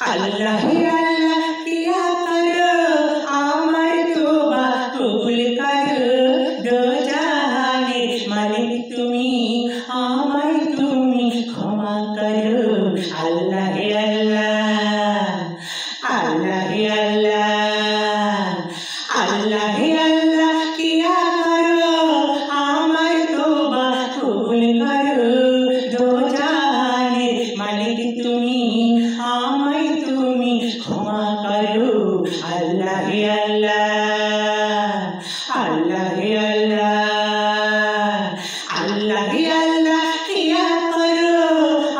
अल्लाह अल्लाह किया करो आमर तोबा कबूल करो दो जहाने मालिक तुमी आमर तुमी क्षमा करो अल्लाह अल्लाह अल्लाह अल्लाह अल्लाह अल्लाह किया करो आमर तोबा कबूल करो दो जहाने मालिक तुमी आमर तुमी क्षमा करो अल्लाह अल्लाह अल्लाह अल्लाह अल्लाह अल्लाह किया करो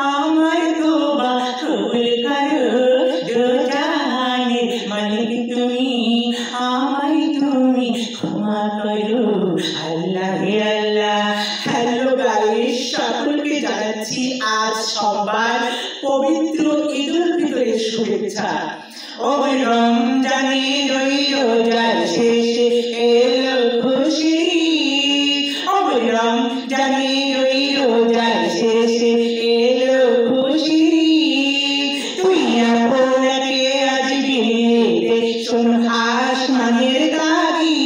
आमर तोबा कबूल करो दो जहाने मालिक तुमी आमर तुमी क्षमा करो अल्लाह अल्लाह। हेलो गाइस, সকলকে জানাচ্ছি আজ সোমবার পবিত্র ঈদুল ফিতরের শুভেচ্ছা। ও রমজানে রোজার শেষে এলো খুশি, ও রমজানে রোজার শেষে এলো খুশি, তুই আপনাকে আজ বিয়েতে শোন আসমানের দাবি,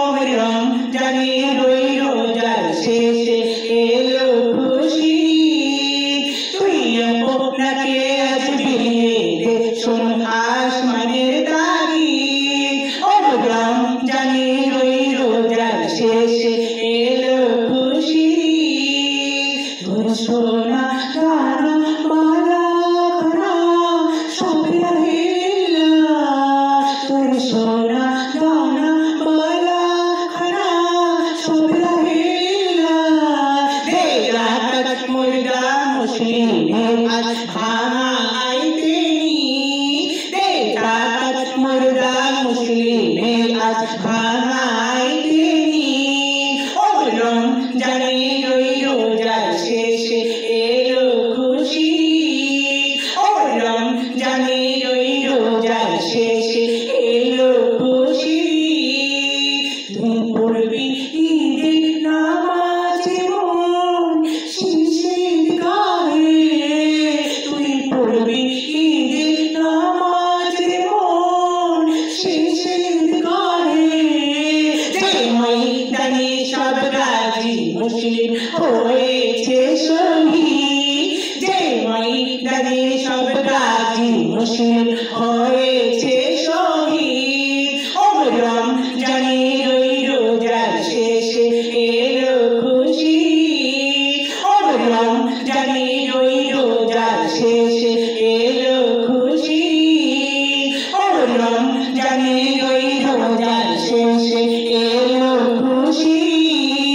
ও রমজানে রোজার শেষে এলো খুশি, তুই আপনাকে আজ বিয়েতে শোন আসমানের দাবি, ও রমজানে রোজার শেষে এলো খুশি, তোর সোনা দানা মালা খানা সব রহিলা, তোর সোনা দানা মালা খানা সব রহিলা, দে জাকাত মুর্দা মুসলিমের আজ ভাঙা আইতে দে জাকাত মুর্দা মুসলিমের আজ ভাঙা আইতে ও রমজানে রোজার শেষে এলো খুশি, ও রমজানে রোজার শেষে এলো খুশি, তুই পড়বি ঈদের নামাজ মন শীষের গায়ে, তুই পড়বি ঈদের নামাজ মন শীষের গায়ে, যে ময়দানে সব গাজী মুসলিম হয়েছে শহীদ, যে ময়দানে সব গাজী মুসলিম হয়েছে শহীদ, ও রমজানে রোজার শেষে এলো খুশি, ও রমজানে রোজার শেষে এলো খুশি, ও রমজানে রোজার শেষে এলো